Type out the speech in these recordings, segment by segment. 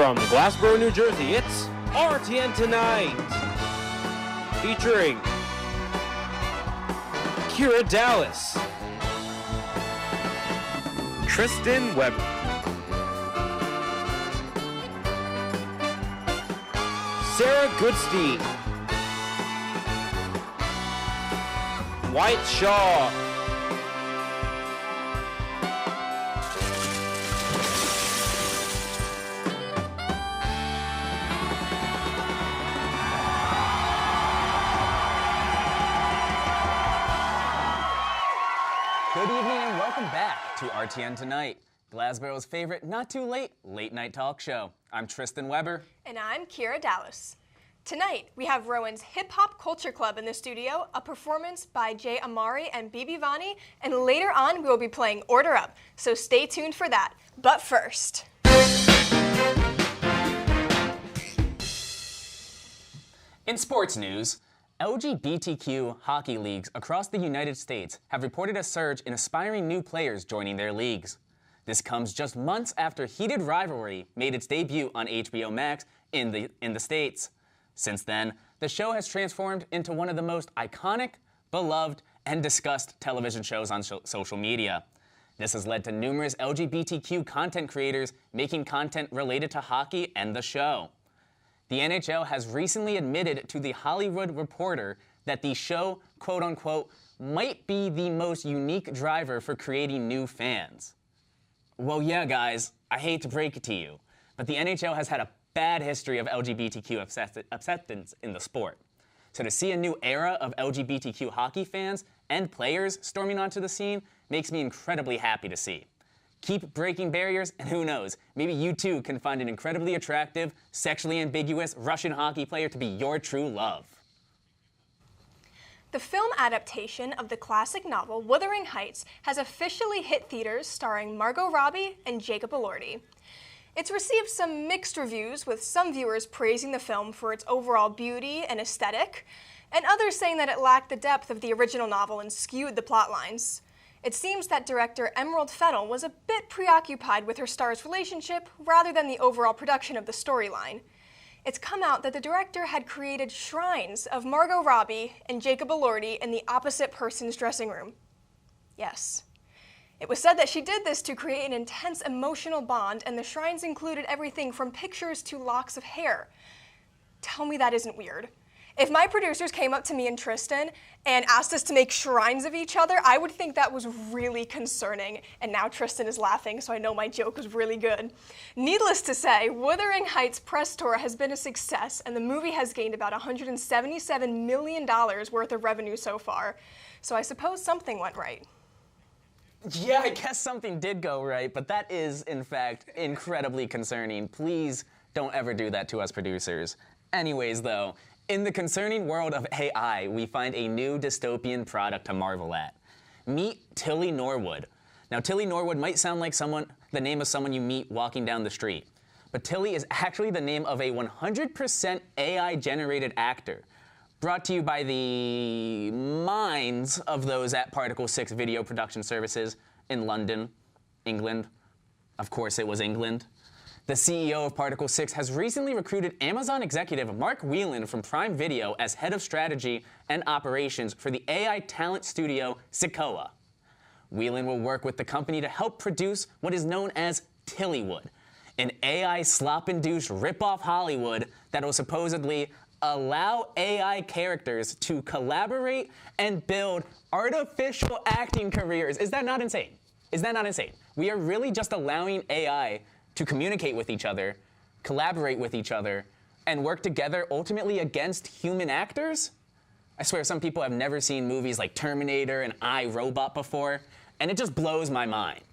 From Glassboro, New Jersey, it's RTN Tonight, featuring Kira Dallas, Tristan Weber, Sarah Goodstein, White Shaw, Good evening and welcome back to RTN Tonight, Glassboro's favorite not-too-late late-night talk show. I'm Tristan Weber. And I'm Kira Dallas. Tonight, we have Rowan's Hip Hop Culture Club in the studio, a performance by Jay Amari and Bibi Vani, and later on, we will be playing Order Up, so stay tuned for that. But first... In sports news, LGBTQ hockey leagues across the United States have reported a surge in aspiring new players joining their leagues. This comes just months after Heated Rivalry made its debut on HBO Max in the States. Since then, the show has transformed into one of the most iconic, beloved, and discussed television shows on social media. This has led to numerous LGBTQ content creators making content related to hockey and the show. The NHL has recently admitted to The Hollywood Reporter that the show, quote-unquote, might be the most unique driver for creating new fans. Well, yeah, guys, I hate to break it to you, but the NHL has had a bad history of LGBTQ acceptance in the sport. So to see a new era of LGBTQ hockey fans and players storming onto the scene makes me incredibly happy to see. Keep breaking barriers, and who knows, maybe you too can find an incredibly attractive, sexually ambiguous Russian hockey player to be your true love. The film adaptation of the classic novel Wuthering Heights has officially hit theaters, starring Margot Robbie and Jacob Elordi. It's received some mixed reviews, with some viewers praising the film for its overall beauty and aesthetic, and others saying that it lacked the depth of the original novel and skewed the plot lines. It seems that director Emerald Fennell was a bit preoccupied with her star's relationship rather than the overall production of the storyline. It's come out that the director had created shrines of Margot Robbie and Jacob Elordi in the opposite person's dressing room. Yes. It was said that she did this to create an intense emotional bond, and the shrines included everything from pictures to locks of hair. Tell me that isn't weird. If my producers came up to me and Tristan and asked us to make shrines of each other, I would think that was really concerning. And now Tristan is laughing, so I know my joke was really good. Needless to say, Wuthering Heights press tour has been a success, and the movie has gained about $177 million worth of revenue so far. So I suppose something went right. Yeah, I guess something did go right, but that is, in fact, incredibly concerning. Please don't ever do that to us producers. Anyways, though, in the concerning world of AI, we find a new dystopian product to marvel at. Meet Tilly Norwood. Now, Tilly Norwood might sound like the name of someone you meet walking down the street, but Tilly is actually the name of a 100% AI-generated actor, brought to you by the minds of those at Particle 6 Video Production Services in London, England. Of course, it was England. The CEO of Particle 6 has recently recruited Amazon executive Mark Whelan from Prime Video as head of strategy and operations for the AI talent studio Sequoia. Whelan will work with the company to help produce what is known as Tillywood, an AI slop-induced rip-off Hollywood that will supposedly allow AI characters to collaborate and build artificial acting careers. Is that not insane? Is that not insane? We are really just allowing AI to communicate with each other, collaborate with each other, and work together ultimately against human actors? I swear some people have never seen movies like Terminator and I, Robot before, and it just blows my mind.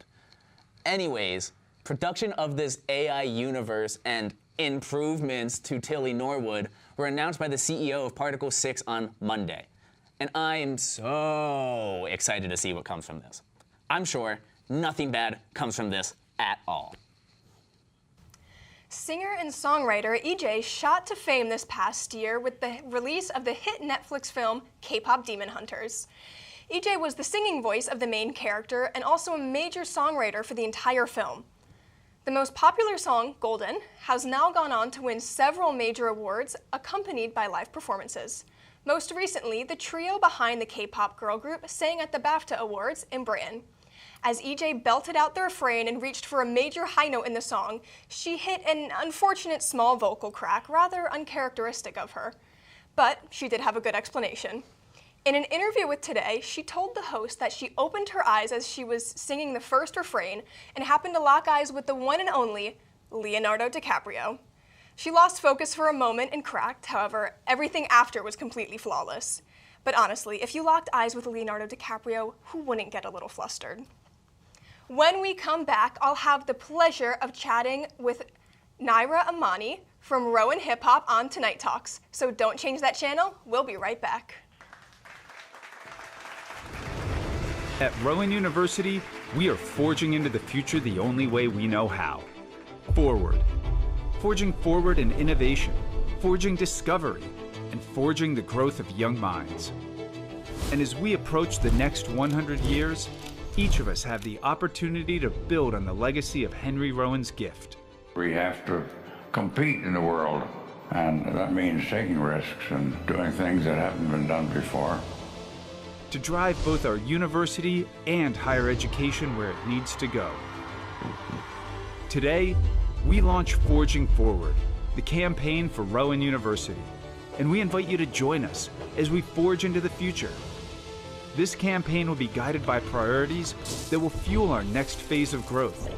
Anyways, production of this AI universe and improvements to Tilly Norwood were announced by the CEO of Particle 6 on Monday. And I am so excited to see what comes from this. I'm sure nothing bad comes from this at all. Singer and songwriter EJ shot to fame this past year with the release of the hit Netflix film K-Pop Demon Hunters. EJ was the singing voice of the main character and also a major songwriter for the entire film. The most popular song, Golden, has now gone on to win several major awards accompanied by live performances. Most recently, the trio behind the K-pop girl group sang at the BAFTA Awards in Britain. As EJ belted out the refrain and reached for a major high note in the song, she hit an unfortunate small vocal crack, rather uncharacteristic of her. But she did have a good explanation. In an interview with Today, she told the host that she opened her eyes as she was singing the first refrain and happened to lock eyes with the one and only Leonardo DiCaprio. She lost focus for a moment and cracked, however, everything after was completely flawless. But honestly, if you locked eyes with Leonardo DiCaprio, who wouldn't get a little flustered? When we come back, I'll have the pleasure of chatting with Naira Amani from Rowan Hip Hop on Tonight Talks. So don't change that channel, we'll be right back. At Rowan University, we are forging into the future the only way we know how. Forward. Forging forward in innovation, forging discovery, and forging the growth of young minds. And as we approach the next 100 years, each of us have the opportunity to build on the legacy of Henry Rowan's gift. We have to compete in the world, and that means taking risks and doing things that haven't been done before. To drive both our university and higher education where it needs to go. Today, we launch Forging Forward, the campaign for Rowan University, and we invite you to join us as we forge into the future. This campaign will be guided by priorities that will fuel our next phase of growth.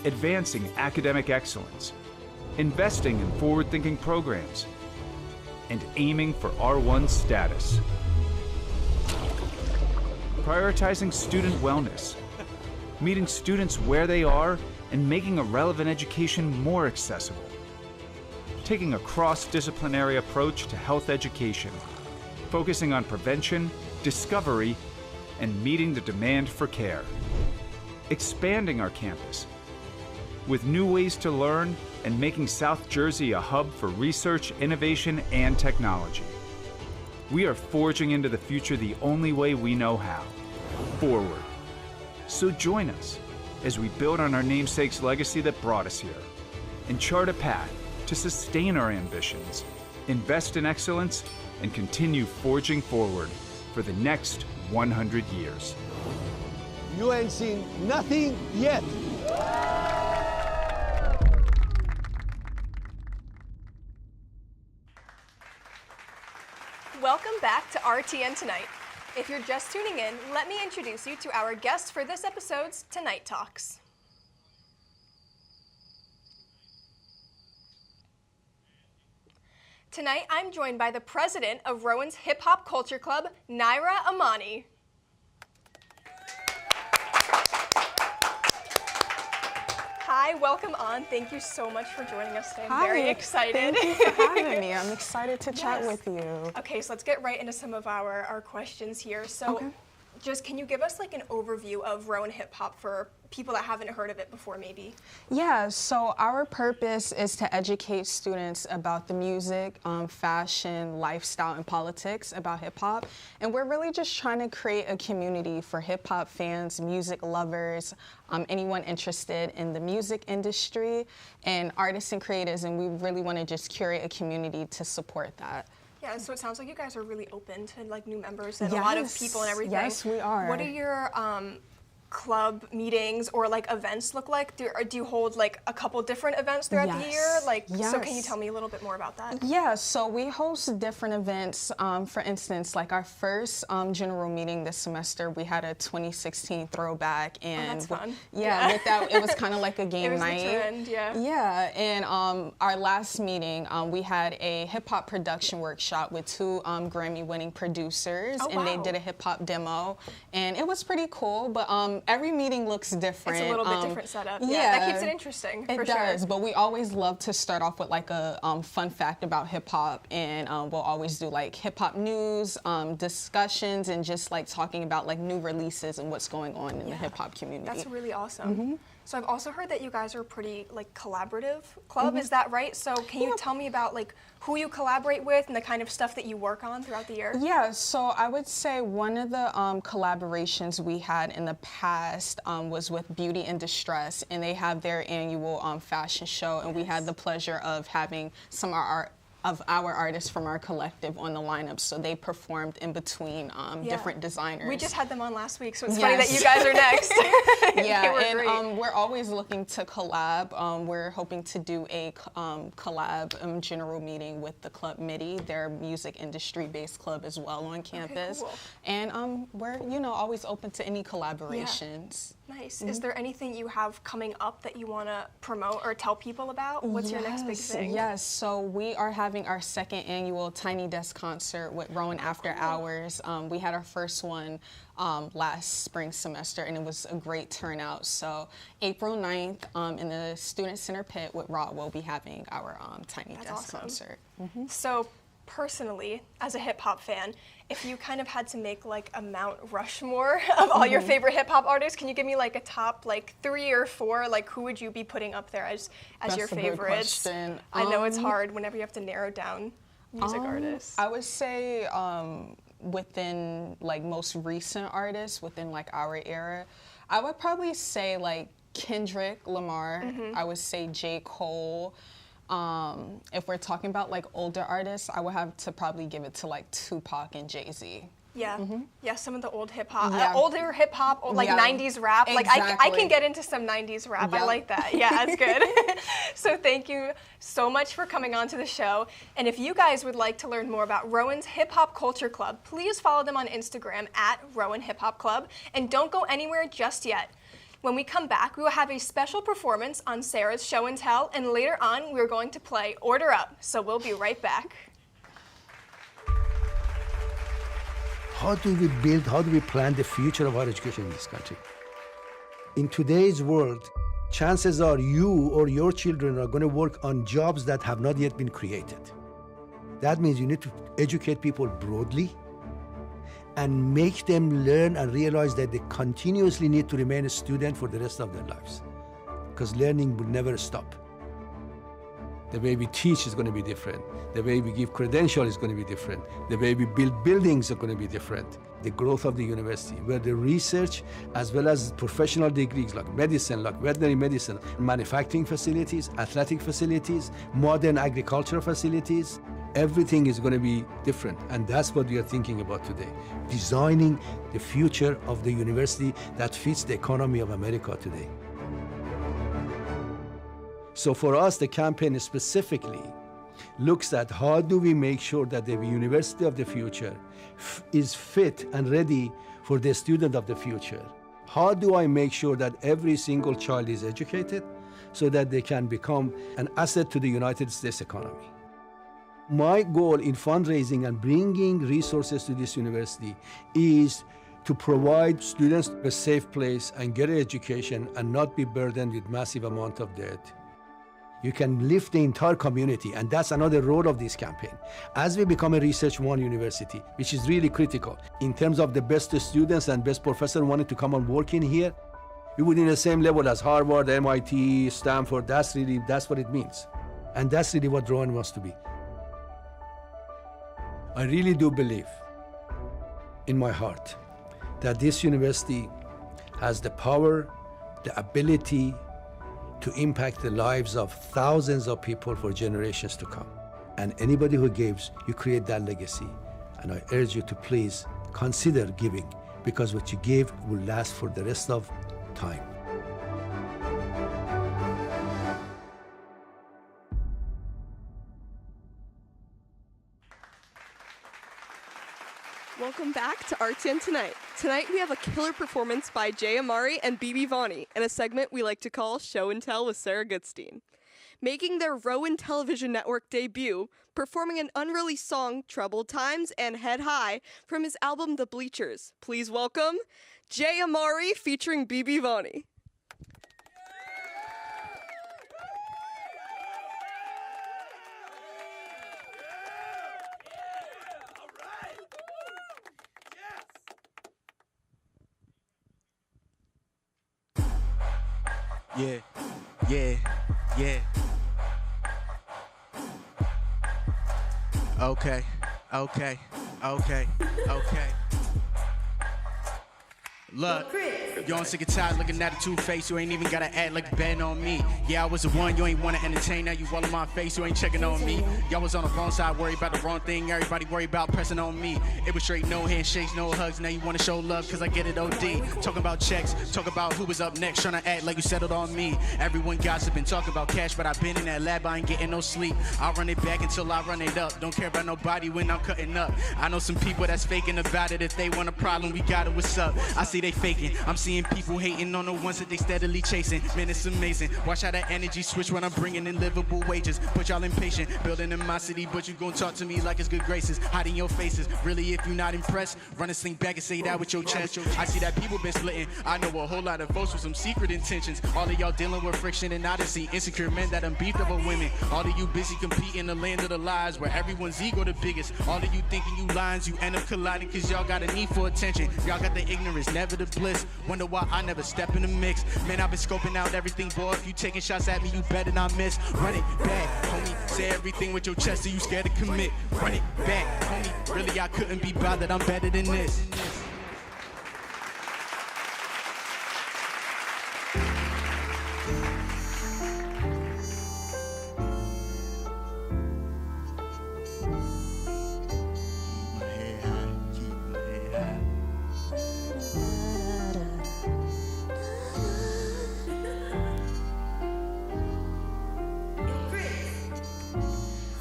Advancing academic excellence, investing in forward-thinking programs, and aiming for R1 status. Prioritizing student wellness, meeting students where they are and making a relevant education more accessible. Taking a cross-disciplinary approach to health education, focusing on prevention, discovery, and meeting the demand for care. Expanding our campus with new ways to learn and making South Jersey a hub for research, innovation, and technology. We are forging into the future the only way we know how. Forward. So join us as we build on our namesake's legacy that brought us here and chart a path to sustain our ambitions, invest in excellence, and continue forging forward for the next 100 years. You ain't seen nothing yet. Welcome back to RTN Tonight. If you're just tuning in, let me introduce you to our guests for this episode's Tonight Talks. Tonight, I'm joined by the president of Rowan's Hip Hop Culture Club, Naira Amani. Hi, welcome on. Thank you so much for joining us today. I'm very excited. Thank you for having me. I'm excited to chat with you. Okay, so let's get right into some of our questions here. So just can you give us like an overview of Rowan Hip Hop for people that haven't heard of it before maybe? Yeah, so our purpose is to educate students about the music, fashion, lifestyle, and politics about hip hop. And we're really just trying to create a community for hip hop fans, music lovers, anyone interested in the music industry, and artists and creators, and we really want to just curate a community to support that. Yeah, so it sounds like you guys are really open to like new members and a lot of people and everything. Yes, we are. What are your club meetings or like events look like? Do you hold like a couple different events throughout the year? So can you tell me a little bit more about that? Yeah, so we host different events. For instance, like our first general meeting this semester, we had a 2016 throwback, and that's fun. Yeah, with that, it was kind of like a game it was night. The trend, yeah. Yeah, and our last meeting, we had a hip hop production workshop with two Grammy-winning producers, and they did a hip hop demo, and it was pretty cool. But every meeting looks different. It's a little bit different setup. Yeah, that keeps it interesting. It for does, sure. but we always love to start off with like a fun fact about hip hop, and we'll always do like hip hop news, discussions, and just like talking about like new releases and what's going on in the hip hop community. That's really awesome. So I've also heard that you guys are a pretty like collaborative club. Is that right? So can you tell me about like who you collaborate with and the kind of stuff that you work on throughout the year? Yeah, so I would say one of the collaborations we had in the past was with Beauty in Distress, and they have their annual fashion show, and we had the pleasure of having some of our artists from our collective on the lineup, so they performed in between different designers. We just had them on last week, so it's funny that you guys are next. Yeah, and we're always looking to collab. We're hoping to do a collab general meeting with the Club MIDI, their music industry-based club as well on campus. Okay, cool. And we're always open to any collaborations. Yeah. Nice. Is there anything you have coming up that you want to promote or tell people about? What's your next big thing? Yes, so we are having our second annual Tiny Desk concert with Rowan After Hours. We had our first one last spring semester, and it was a great turnout. So April 9th in the Student Center pit with Rowan, we'll be having our Tiny Desk concert. So personally, as a hip hop fan, if you kind of had to make like a Mount Rushmore of all your favorite hip hop artists, can you give me like a top like 3 or 4? Like who would you be putting up there as your favorites? Good question. I know it's hard whenever you have to narrow down music artists. I would say within like most recent artists within like our era, I would probably say like Kendrick Lamar. I would say J. Cole. If we're talking about like older artists, I would have to probably give it to like Tupac and Jay-Z. Yeah, yeah, some of the old hip hop, older hip hop, like 90s rap. Like Exactly. I can get into some 90s rap. I like that. Yeah, that's good. So thank you so much for coming on to the show. And if you guys would like to learn more about Rowan's Hip Hop Culture Club, please follow them on Instagram at Rowan Hip Hop Club. And don't go anywhere just yet. When we come back, we will have a special performance on Sarah's show and tell, and later on, we're going to play Order Up. So we'll be right back. How do we plan the future of our education in this country? In today's world, chances are you or your children are going to work on jobs that have not yet been created. That means you need to educate people broadly and make them learn and realize that they continuously need to remain a student for the rest of their lives, because learning will never stop. The way we teach is going to be different. The way we give credentials is going to be different. The way we build buildings are going to be different. The growth of the university, where the research as well as professional degrees like medicine, like veterinary medicine, manufacturing facilities, athletic facilities, modern agricultural facilities, everything is going to be different, and that's what we are thinking about today. Designing the future of the university that fits the economy of America today. So for us, the campaign specifically looks at how do we make sure that the university of the future is fit and ready for the student of the future. How do I make sure that every single child is educated so that they can become an asset to the United States economy? My goal in fundraising and bringing resources to this university is to provide students a safe place and get an education and not be burdened with massive amount of debt. You can lift the entire community, and that's another role of this campaign. As we become a Research One university, which is really critical, in terms of the best students and best professors wanting to come and work in here, we would in the same level as Harvard, MIT, Stanford. That's what it means. And that's really what Rowan wants to be. I really do believe in my heart that this university has the power, the ability to impact the lives of thousands of people for generations to come. And anybody who gives, you create that legacy. And I urge you to please consider giving, because what you give will last for the rest of time. Welcome back to RTN Tonight. Tonight we have a killer performance by Jay Amari and BB Vani in a segment we like to call Show and Tell with Sarah Goodstein. Making their Rowan television network debut, performing an unreleased song, Troubled Times and Head High, from his album The Bleachers. Please welcome Jay Amari featuring BB Vani. Yeah. Okay, okay, okay, okay. Look, you ain't sick and tired looking at a two-face. You ain't even gotta act like you betting on me. Yeah, I was the one you ain't wanna entertain. Now you all in my face, you ain't checking on me. Y'all was on the wrong side, worried about the wrong thing. Everybody worried about pressing on me. It was straight, no handshakes, no hugs. Now you wanna show love, cause I get it OD. Talking about checks, talk about who was up next. Trying to act like you settled on me. Everyone gossiping, talk about cash, but I've been in that lab, I ain't getting no sleep. I'll run it back until I run it up. Don't care about nobody when I'm cutting up. I know some people that's faking about it. If they want a problem, we got it, what's up? I see they faking. I'm seeing people hating on the ones that they steadily chasing. Man, it's amazing. Watch how that energy switch when I'm bringing in livable wages. Put y'all impatient, building in my city, but you gon' talk to me like it's good graces. Hiding your faces. Really, if you're not impressed, run this thing back and say that with your chest. I see that people been splitting. I know a whole lot of folks with some secret intentions. All of y'all dealing with friction and odyssey. Insecure men that done beat over women. All of you busy competing in the land of the lies where everyone's ego the biggest. All of you thinking you lines, you end up colliding cause y'all got a need for attention. Y'all got the ignorance, never the bliss. Wonder why I never step in the mix. Man, I've been scoping out everything, boy. If you taking shots at me, you better not miss. Run it back, homie. Say everything with your chest, so you scared to commit. Run it back, homie. Really, I couldn't be bothered. I'm better than this.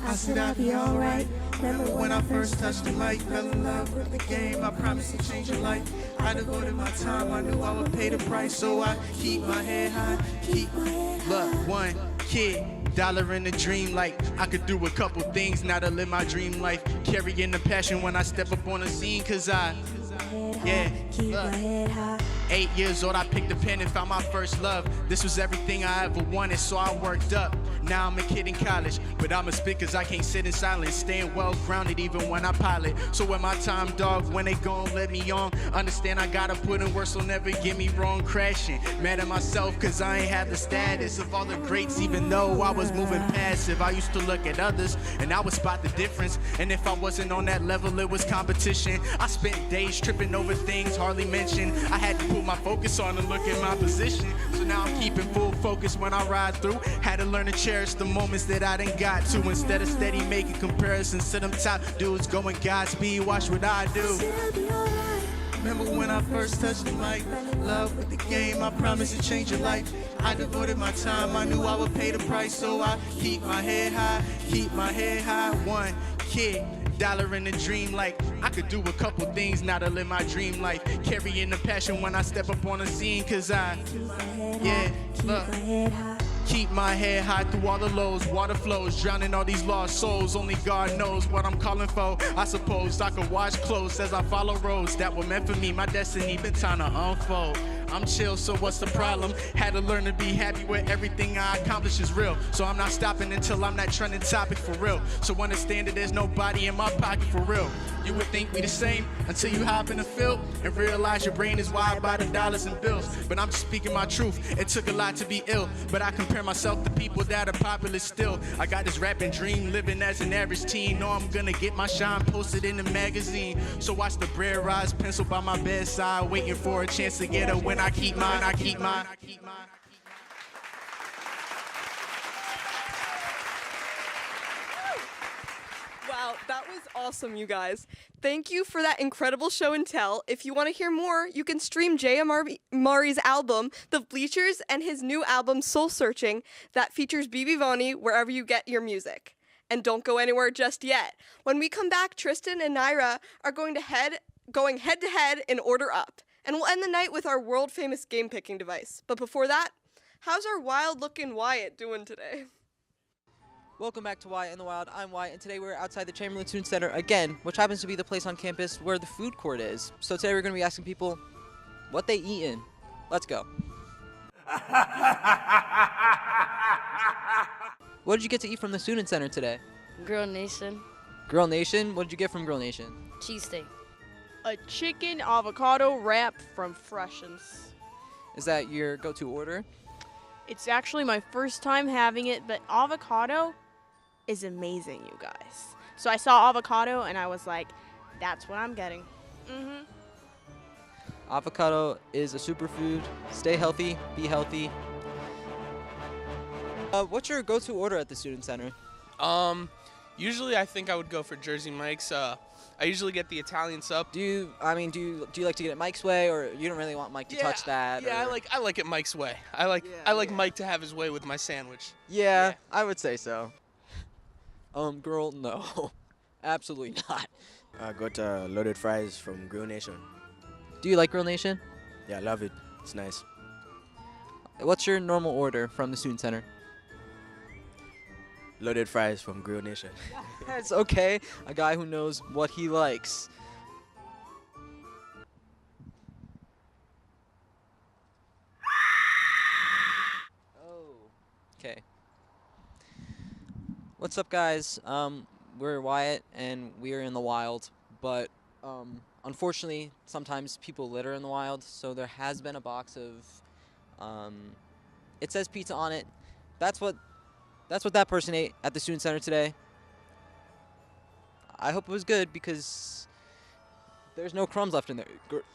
I said I'd be alright. Remember when I first touched the mic, fell in love with the game. I promised to change your life. I devoted my time, I knew I would pay the price. So I keep my head high, keep my head high. Look, one kid, dollar in the dream, like I could do a couple things now to live my dream life. Carrying the passion when I step up on the scene, cause yeah, look. 8 years old, I picked a pen and found my first love. This was everything I ever wanted, so I worked up. Now I'm a kid in college, but I'm a spit cause I can't sit in silence. Staying well grounded even when I pilot. So when my time, dog, when they gon' let me on, understand I gotta put in work, so never get me wrong. Crashing, mad at myself cause I ain't have the status of all the greats, even though I was moving passive. I used to look at others and I would spot the difference. And if I wasn't on that level, it was competition. I spent days tripping over things hardly mentioned. I had to put my focus on and look at my position. So now I'm keeping full focus when I ride through. Had to learn to cherish the moments that I done got to, instead of steady making comparisons to them top dudes going Godspeed, watch what I do. Remember when I first touched the mic, love with the game, I promised to change your life. I devoted my time, I knew I would pay the price, so I keep my head high, keep my head high. One kid, dollar in the dream, like I could do a couple things now to live my dream life. Carrying the passion when I step up on the scene, cause yeah, look. Keep my head high through all the lows, water flows, drowning all these lost souls. Only God knows what I'm calling for. I suppose I could watch close as I follow roads that were meant for me. My destiny been time to unfold. I'm chill, so what's the problem? Had to learn to be happy with everything I accomplish is real. So I'm not stopping until I'm that trending topic for real. So understand that there's nobody in my pocket for real. You would think we the same until you hop in the field and realize your brain is wired by the dollars and bills. But I'm just speaking my truth. It took a lot to be ill, but I compare myself to people that are popular still. I got this rapping dream, living as an average teen. Know I'm gonna get my shine posted in the magazine. So watch the bread rise, pencil by my bedside, waiting for a chance to get a win. I keep mine, I keep mine, I keep mine. Wow, that was awesome, you guys. Thank you for that incredible show and tell. If you want to hear more, you can stream Amari's album, The Bleachers, and his new album, Soul Searching, that features BB Vani wherever you get your music. And don't go anywhere just yet. When we come back, Tristan and Naira are going head to head in order up. And we'll end the night with our world-famous game-picking device. But before that, how's our wild-looking Wyatt doing today? Welcome back to Wyatt in the Wild. I'm Wyatt, and today we're outside the Chamberlain Student Center again, which happens to be the place on campus where the food court is. So today we're going to be asking people what they eat in. Let's go. What did you get to eat from the Student Center today? Grill Nation. Grill Nation? What did you get from Grill Nation? Cheesesteak. A chicken avocado wrap from Freshens. Is that your go-to order? It's actually my first time having it, but avocado is amazing, you guys. So I saw avocado, and I was like, that's what I'm getting. Avocado is a superfood. Stay healthy, be healthy. What's your go-to order at the Student Center? Usually I think I would go for Jersey Mike's. I usually get the Italian sub. Do you like to get it Mike's way, or you don't really want Mike to touch that? Yeah, or? I like it Mike's way. I like Mike to have his way with my sandwich. Yeah, I would say so. Girl, no. Absolutely not. I got loaded fries from Grill Nation. Do you like Grill Nation? Yeah, I love it. It's nice. What's your normal order from the Student Center? Loaded fries from Grill Nation. That's okay. A guy who knows what he likes. Okay. What's up, guys? We're Wyatt, and we're in the wild, but unfortunately, sometimes people litter in the wild, so there has been a box of, it says pizza on it. That's what that person ate at the Student Center today. I hope it was good, because there's no crumbs left in there.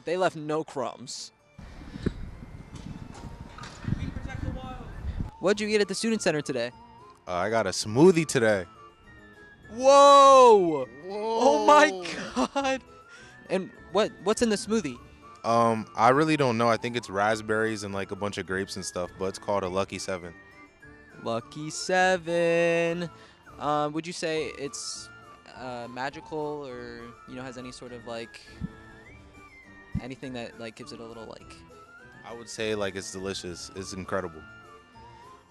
They left no crumbs. What'd you eat at the Student Center today? I got a smoothie today. Whoa! Oh my God! And what's in the smoothie? I really don't know. I think it's raspberries and like a bunch of grapes and stuff, but it's called a Lucky 7. Lucky 7. Would you say it's magical, or has any sort of like anything that like gives it a little like? I would say like it's delicious. It's incredible.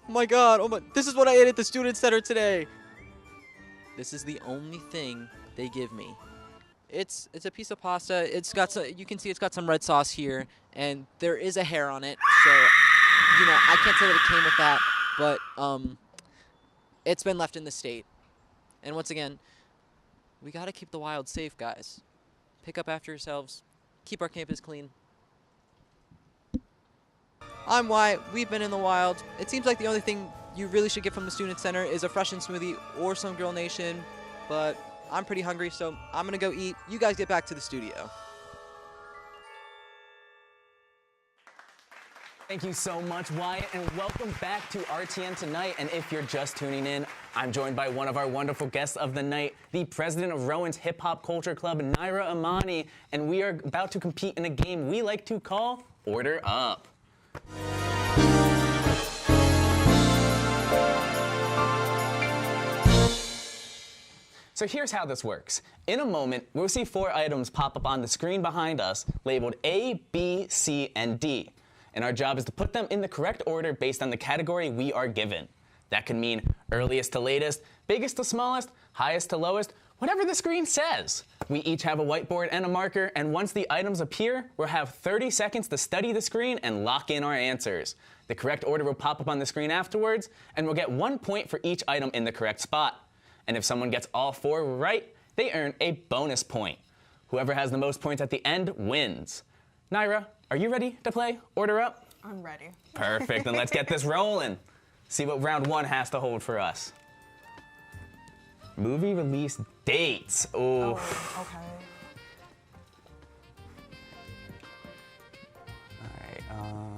Oh my God! Oh my! This is what I ate at the Student Center today. This is the only thing they give me. It's a piece of pasta. It's got you can see it's got some red sauce here, and there is a hair on it. So I can't say that it came with that, but it's been left in the state. And once again, we gotta keep the wild safe, guys. Pick up after yourselves. Keep our campus clean. I'm Wyatt. We've been in the wild. It seems like the only thing you really should get from the Student Center is a freshened smoothie or some Grill Nation, but I'm pretty hungry, so I'm gonna go eat. You guys get back to the studio. Thank you so much, Wyatt, and welcome back to RTN Tonight. And if you're just tuning in, I'm joined by one of our wonderful guests of the night, the president of Rowan's Hip Hop Culture Club, Naira Amani, and we are about to compete in a game we like to call Order Up. So here's how this works. In a moment, we'll see 4 items pop up on the screen behind us, labeled A, B, C, and D. And our job is to put them in the correct order based on the category we are given. That could mean earliest to latest, biggest to smallest, highest to lowest, whatever the screen says. We each have a whiteboard and a marker, and once the items appear, we'll have 30 seconds to study the screen and lock in our answers. The correct order will pop up on the screen afterwards, and we'll get 1 point for each item in the correct spot. And if someone gets all 4 right, they earn a bonus point. Whoever has the most points at the end wins. Naira, are you ready to play Order Up? I'm ready. Perfect, then let's get this rolling. See what round 1 has to hold for us. Movie release dates. Ooh. Oh, okay. All right.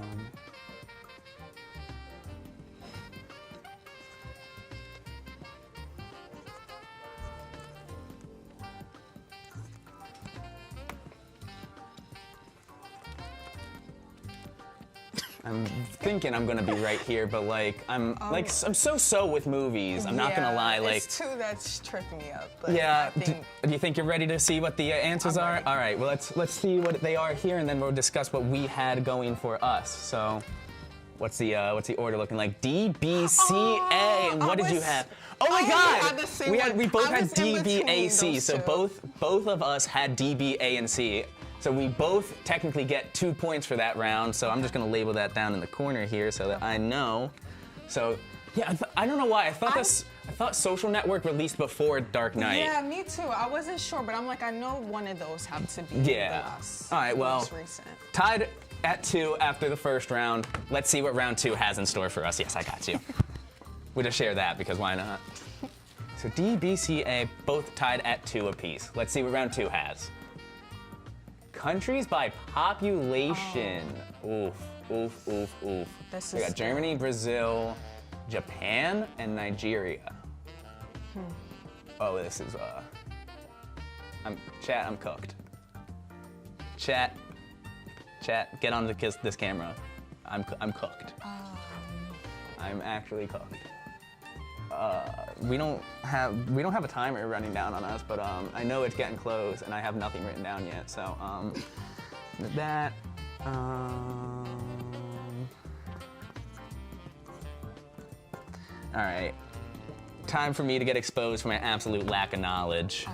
I'm thinking I'm gonna be right here, but I'm so with movies. I'm not gonna lie. It's 2 that's tripping me up. But Yeah. I think Do you think you're ready to see what the answers are? All right. Well, let's see what they are here, and then we'll discuss what we had going for us. So, what's the order looking like? D, B, C, A. And what did you have? Oh my God! We both had D, B, A, C. So both of us had D, B, A, and C. So we both technically get 2 points for that round. So I'm just gonna label that down in the corner here so that I know. So yeah, I don't know why I thought Social Network released before Dark Knight. Yeah, me too. I wasn't sure, but I'm like, I know one of those have to be the last. All right. Well, most recent. tied at 2 after the first round. Let's see what round 2 has in store for us. Yes, I got you. We'll just share that because why not? So D, B, C, A, both tied at 2 apiece. Let's see what round 2 has. Countries by population. Oof, oof, oof, oof. We got Germany, Brazil, Japan, and Nigeria. Oh, this is, chat, I'm cooked. Chat, get on this camera. I'm cooked. I'm actually cooked. We don't have a timer running down on us, but I know it's getting close, and I have nothing written down yet. So that. All right. Time for me to get exposed for my absolute lack of knowledge.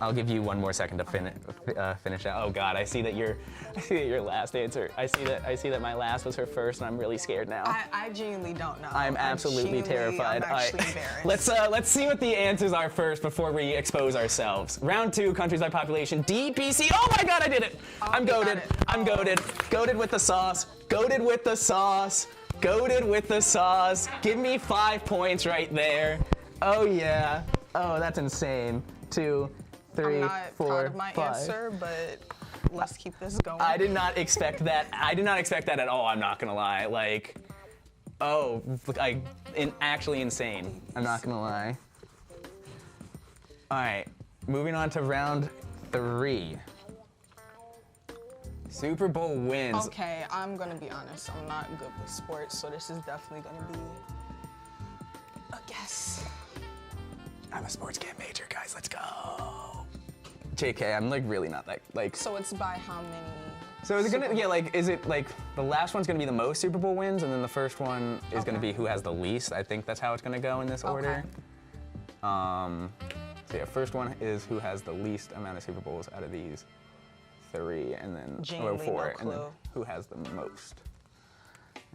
I'll give you one more second to finish out. Oh God, I see that your last answer. I see that my last was her first, and I'm really scared now. I genuinely don't know. I'm absolutely terrified. I'm actually embarrassed. Let's see what the answers are first before we expose ourselves. Round 2, countries by population. D, B, C. Oh my God, I did it! I'm goated. I'm goated. Goated with the sauce. Goated with the sauce. Goated with the sauce. Give me 5 points right there. Oh yeah. Oh, that's insane. 2, 3, I'm not 4, proud of my 5. answer, but let's keep this going. I did not expect that. I did not expect that at all. I'm not gonna lie. Like, oh, actually insane. I'm not gonna lie. All right, moving on to round 3. Super Bowl wins. Okay, I'm gonna be honest. I'm not good with sports, so this is definitely gonna be a guess. I'm a sports camp major, guys. Let's go. JK, I'm like really not that like. So it's by how many? So is it gonna is it like the last one's gonna be the most Super Bowl wins, and then the first one is gonna be who has the least? I think that's how it's gonna go in this order. So yeah, first one is who has the least amount of Super Bowls out of these 3, and then or 4, and then who has the most.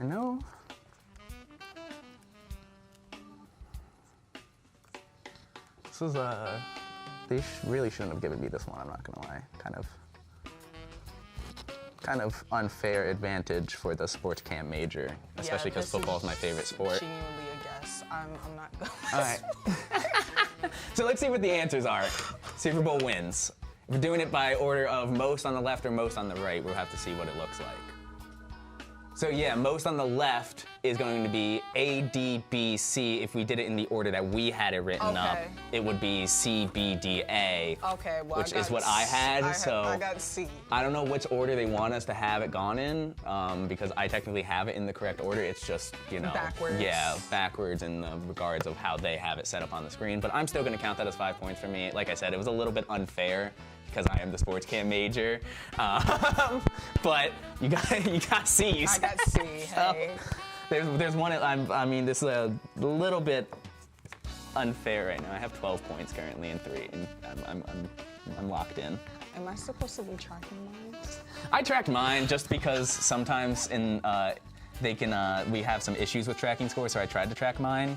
I know. This is they really shouldn't have given me this one. I'm not gonna lie. Kind of unfair advantage for the sports camp major, especially because football is my favorite sport. Genuinely a guess. I'm not good. All right. So let's see what the answers are. Super Bowl wins. If we're doing it by order of most on the left or most on the right, we'll have to see what it looks like. So yeah, most on the left is going to be A, D, B, C. If we did it in the order that we had it written up, it would be C, B, D, A. Okay, well, which is what I had. I got C. I don't know which order they want us to have it gone in, because I technically have it in the correct order. It's just, you know, backwards. Yeah, backwards in the regards of how they have it set up on the screen. But I'm still going to count that as 5 points for me. Like I said, it was a little bit unfair, because I am the sports camp major, but you got C. I got C. Hey. There's one. I mean, this is a little bit unfair right now. I have 12 points currently in 3, and I'm locked in. Am I supposed to be tracking mine? I tracked mine just because sometimes we have some issues with tracking scores, so I tried to track mine.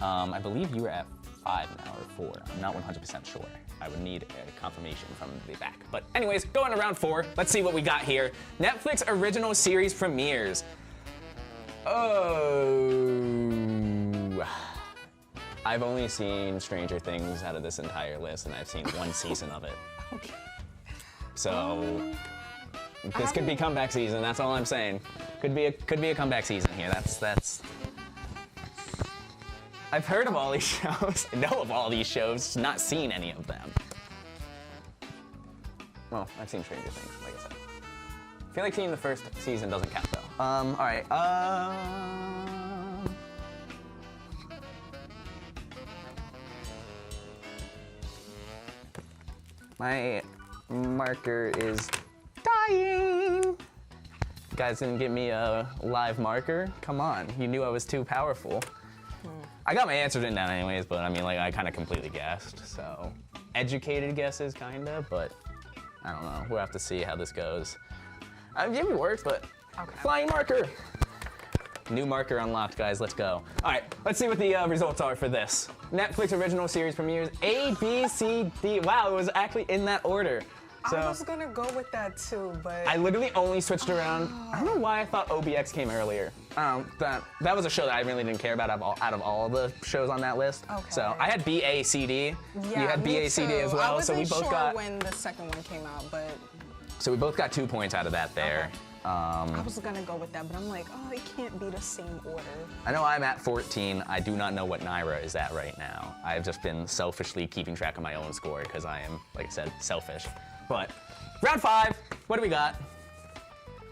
I believe you were at 5 now or 4. I'm not 100% sure. I would need a confirmation from the back. But anyways, going to round 4. Let's see what we got here. Netflix original series premieres. Oh. I've only seen Stranger Things out of this entire list, and I've seen 1 season of it. Okay. So this could be comeback season. That's all I'm saying. Could be a comeback season here. That's. I've heard of all these shows, know of all these shows, not seen any of them. Well, I've seen Stranger Things, like I said. I feel like seeing the first season doesn't count though. All right. My marker is dying. You guys didn't give me a live marker? Come on, you knew I was too powerful. I got my answers written down anyways, but I mean, like, I kind of completely guessed, so. Educated guesses, kinda, but I don't know. We'll have to see how this goes. It works, but flying marker. New marker unlocked, guys, let's go. All right, let's see what the results are for this. Netflix original series premieres A, B, C, D. Wow, it was actually in that order. So I was gonna go with that too, but I literally only switched around. I don't know why I thought OBX came earlier. That was a show that I really didn't care about out of all the shows on that list. Okay. So I had BACD. yeah, You had me BACD too. as well. I So we wasn't both sure got. when the second one came out, but So we both got 2 points out of that there. I was gonna go with that, but I'm like, oh, it can't be the same order. I know I'm at 14. I do not know what Naira is at right now. I've just been selfishly keeping track of my own score because I am, like I said, selfish. But round 5, what do we got?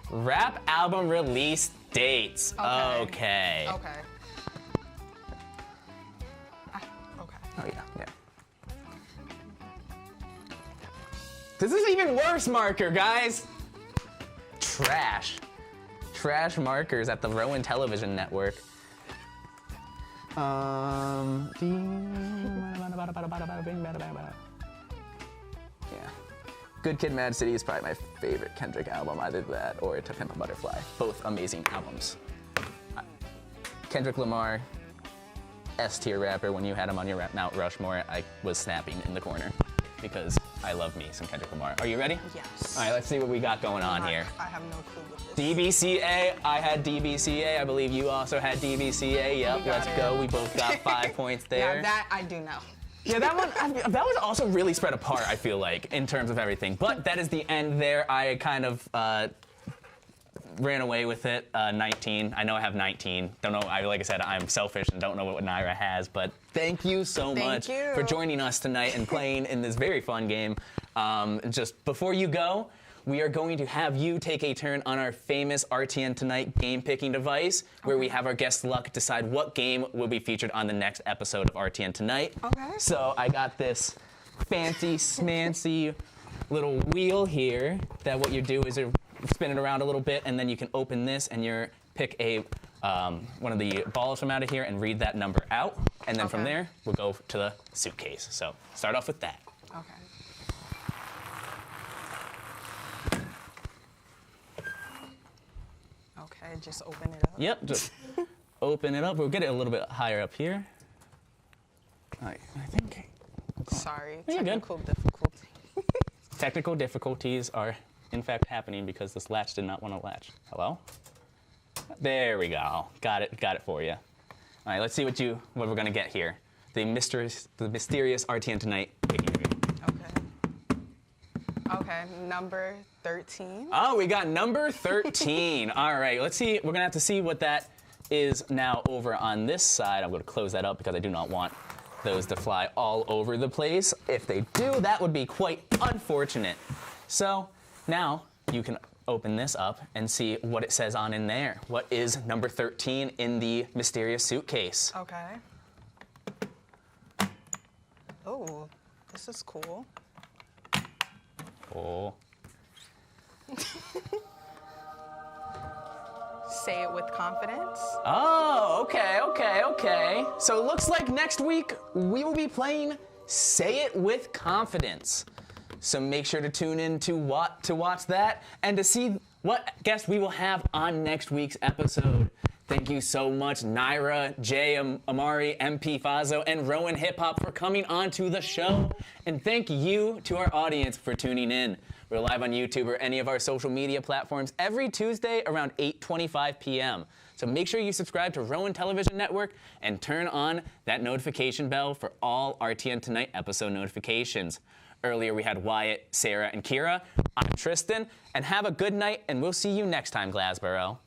Rap album release dates. Okay. Okay. Oh yeah. This is even worse marker, guys. Trash markers at the Rowan Television Network. Yeah. Good Kid, Mad City is probably my favorite Kendrick album. Either that or To Pimp a Butterfly. Both amazing albums. Kendrick Lamar, S-tier rapper. When you had him on your Mount Rushmore, I was snapping in the corner because I love me some Kendrick Lamar. Are you ready? Yes. All right, let's see what we got going on here. I have no clue with this. DBCA, I had DBCA. I believe you also had DBCA. Yep, let's go. We both got 5 points there. Yeah, that I do know. Yeah, that one, that was also really spread apart, I feel like, in terms of everything. But that is the end there. I kind of ran away with it. 19. I know I have 19. Don't know. Like I said, I'm selfish and don't know what Naira has. But thank you so much for joining us tonight and playing in this very fun game. Just before you go, we are going to have you take a turn on our famous RTN Tonight game picking device, where we have our guest Luck decide what game will be featured on the next episode of RTN Tonight. Okay. So I got this fancy smancy little wheel here that what you do is you spin it around a little bit, and then you can open this and you pick a one of the balls from out of here and read that number out, and then from there we'll go to the suitcase. So start off with that. Okay. Okay, just open it up. Yep, just open it up. We'll get it a little bit higher up here. All right, I think. Sorry, You're good. technical difficulty. Technical difficulties are, in fact, happening because this latch did not want to latch. Hello? There we go. Got it for you. All right, let's see what we're gonna get here. The mysterious RTN Tonight picking game. Okay, number 13. Oh, we got number 13. All right, let's see. We're gonna have to see what that is now over on this side. I'm gonna close that up because I do not want those to fly all over the place. If they do, that would be quite unfortunate. So now you can open this up and see what it says on in there. What is number 13 in the mysterious suitcase? Okay. Oh, this is cool. Oh. Say it with confidence. Oh, okay. So it looks like next week we will be playing Say It With Confidence. So make sure to tune in to watch that and to see what guest we will have on next week's episode. Thank you so much, Naira, Jay, Amari, MP Fazo, and Rowan Hip Hop for coming on to the show. And thank you to our audience for tuning in. We're live on YouTube or any of our social media platforms every Tuesday around 8:25 p.m. So make sure you subscribe to Rowan Television Network and turn on that notification bell for all RTN Tonight episode notifications. Earlier we had Wyatt, Sarah, and Kira. I'm Tristan, and have a good night, and we'll see you next time, Glassboro.